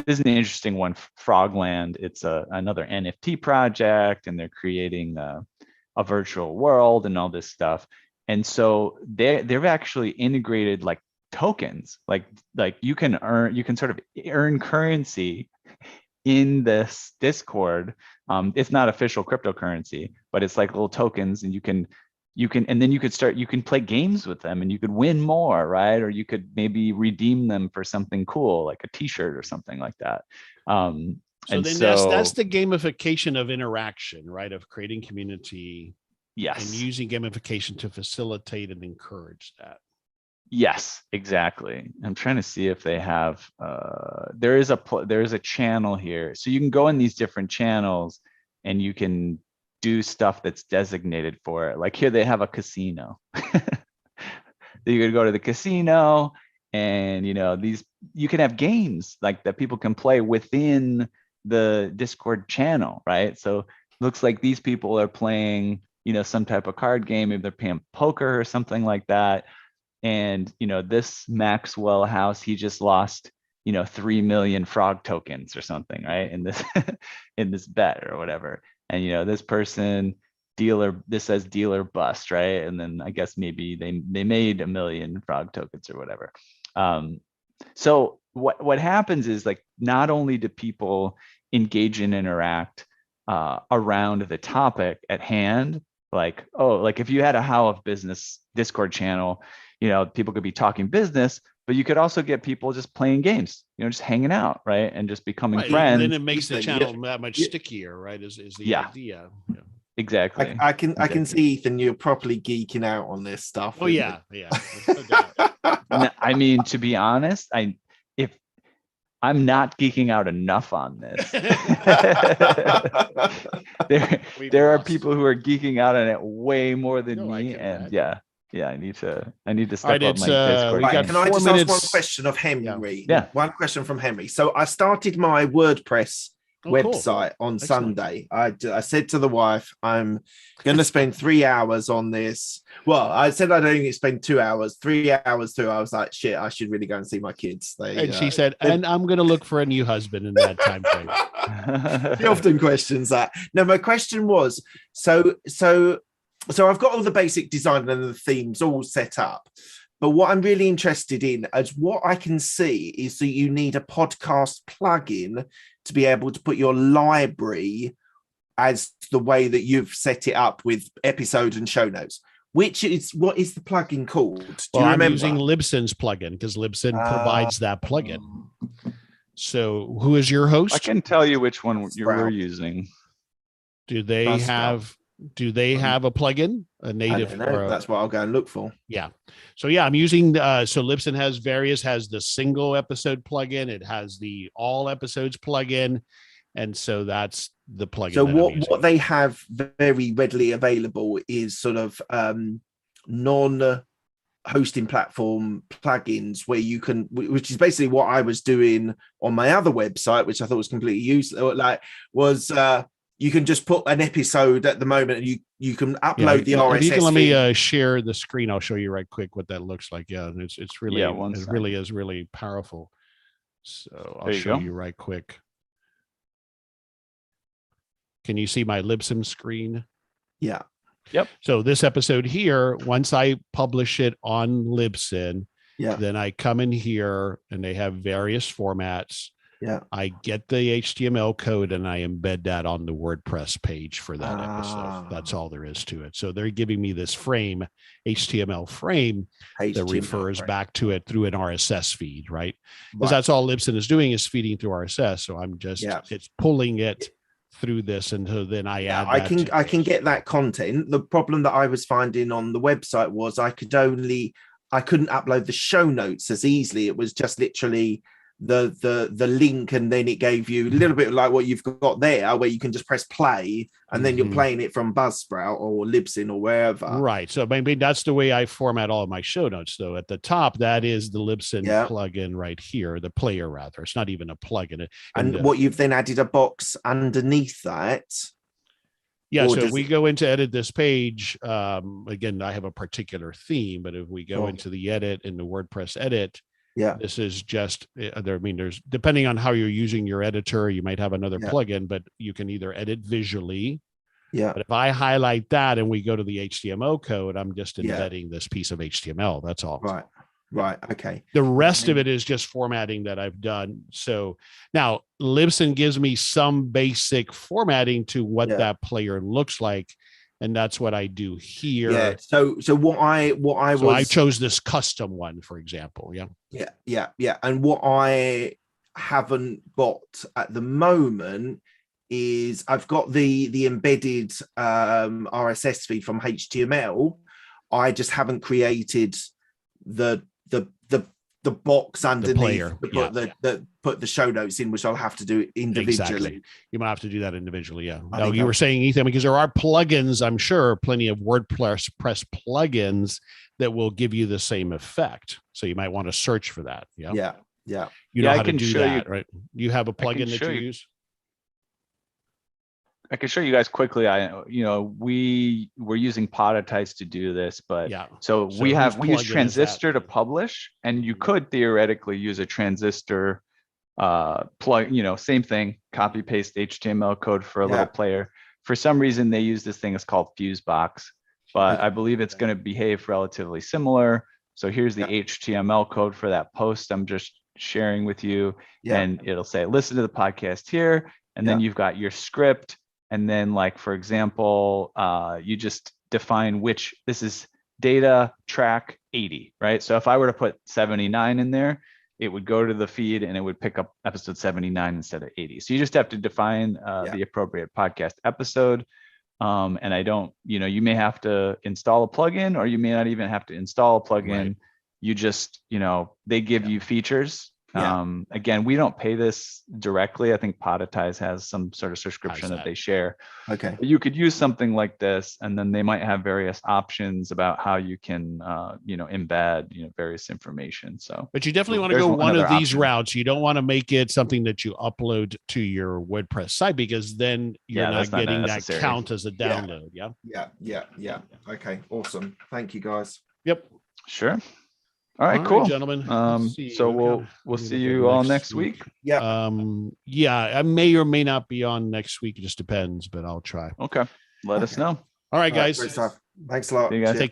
This is an interesting one, Frogland. It's another NFT project, and they're creating a virtual world and all this stuff. And so they've actually integrated like tokens, like you can sort of earn currency in this Discord. It's not official cryptocurrency, but it's like little tokens, and you can play games with them and you could win more, right? Or you could maybe redeem them for something cool, like a t-shirt or something like that. That's the gamification of interaction, right? Of creating community. Yes. And using gamification to facilitate and encourage that. Yes, exactly. I'm trying to see if they have, there is a channel here. So you can go in these different channels and you can do stuff that's designated for it. Like here they have a casino. You could go to the casino and, you know, you can have games like that people can play within the Discord channel, right? So it looks like these people are playing, you know, some type of card game. Maybe they're playing poker or something like that. And, you know, this Maxwell House, he just lost 3 million frog tokens or something, right? In this in this bet or whatever. And this person this says dealer bust, right? And then I guess maybe they made 1 million frog tokens or whatever. So what happens is, like, not only do people engage and interact around the topic at hand, like, if you had a How of Business Discord channel, people could be talking business, but you could also get people just playing games, just hanging out, right? And just becoming friends. Then it makes the channel that much stickier, right? Is the idea. Yeah. Exactly. I can see, Ethan, you're properly geeking out on this stuff. Oh yeah. No doubt. I mean, to be honest, if I'm not geeking out enough on this, there are people who are geeking out on it way more than me, and I need to step up my Discord. Can I just ask one question of Henry? Yeah. One question from Henry. So I started my WordPress website on Sunday. I said to the wife, I'm going to spend 3 hours on this. Well, I said I'd only spend 2 hours. 3 hours through, I was like, shit, I should really go and see my kids. And she said, and I'm going to look for a new husband in that time frame. She often questions that. No, my question was, so I've got all the basic design and the themes all set up. But what I'm really interested in, as what I can see, is that you need a podcast plugin to be able to put your library as the way that you've set it up with episode and show notes. What is the plugin called? Do you remember? I'm using Libsyn's plugin because Libsyn provides that plugin. So who is your host? I can tell you which one you're using. Do they have a plugin? A native? That's what I'll go and look for. Yeah. So I'm using so Libsyn has the single episode plugin, it has the all episodes plugin, and so that's the plugin. So what they have very readily available is sort of non-hosting platform plugins where you can, which is basically what I was doing on my other website, which I thought was completely useless. You can just put an episode at the moment, and you can upload the RSS. If you can let me share the screen, I'll show you right quick what that looks like. Yeah, and it's really really is really powerful. So I'll show you right quick. Can you see my Libsyn screen? Yeah. Yep. So this episode here, once I publish it on Libsyn, then I come in here and they have various formats. Yeah, I get the HTML code and I embed that on the WordPress page for that episode. That's all there is to it. So they're giving me this frame, HTML frame, that refers back to it through an RSS feed, right? Because that's all Libsyn is doing, is feeding through RSS. So I'm just it's pulling it through this, and so then I add. I can get that content. The problem that I was finding on the website was I couldn't upload the show notes as easily. It was just literally the link, and then it gave you a little bit like what you've got there, where you can just press play and then you're playing it from Buzzsprout or Libsyn or wherever. Right. So maybe that's the way I format all of my show notes. So at the top, that is the Libsyn plugin right here, the player rather. It's not even a plugin. And what you've then added a box underneath that. Yeah, so if we go into edit this page, again, I have a particular theme, but if we go into the edit in the WordPress edit, this is just there's depending on how you're using your editor, you might have another plugin, but you can either edit visually. But if I highlight that and we go to the HTML code, I'm just embedding this piece of HTML. That's all. Right. Okay. The rest of it is just formatting that I've done. So now Libsyn gives me some basic formatting to what that player looks like. And that's what I do here. Yeah. So I chose this custom one, for example. Yeah. And what I haven't got at the moment is I've got the embedded RSS feed from HTML. I just haven't created the box underneath to put the show notes in, which I'll have to do individually. Exactly. You might have to do that individually. Yeah. No, you were saying, Ethan, because there are plugins, I'm sure, plenty of WordPress plugins that will give you the same effect. So you might want to search for that. Yeah. You know how to do that, right? You have a plugin that you use? I can show you guys quickly. We're using Podatize to do this, but we use Transistor to publish, and you could theoretically use a Transistor plug, same thing, copy paste HTML code for a little player. For some reason, they use this thing. It's called Fusebox, but I believe it's going to behave relatively similar. So here's the HTML code for that post I'm just sharing with you. And it'll say, listen to the podcast here. And then you've got your script. And then, like, for example, you just define which, this is data track 80, right? So if I were to put 79 in there, it would go to the feed and it would pick up episode 79 instead of 80. So you just have to define the appropriate podcast episode. And I don't, you may have to install a plugin, or you may not even have to install a plugin. Right. You just, they give you features. Again, we don't pay this directly. I think Podetize has some sort of subscription that they share. Okay. But you could use something like this, and then they might have various options about how you can, embed, various information. So, but you definitely want to go one of these routes. You don't want to make it something that you upload to your WordPress site, because then you're not getting that count as a download. Yeah. Okay. Awesome. Thank you, guys. Yep. Sure. All right, cool, gentlemen. So we'll see you all next week. Yeah. I may or may not be on next week. It just depends, but I'll try. Okay. Let us know. All right, guys. Great stuff. Thanks a lot. See you guys. Take care.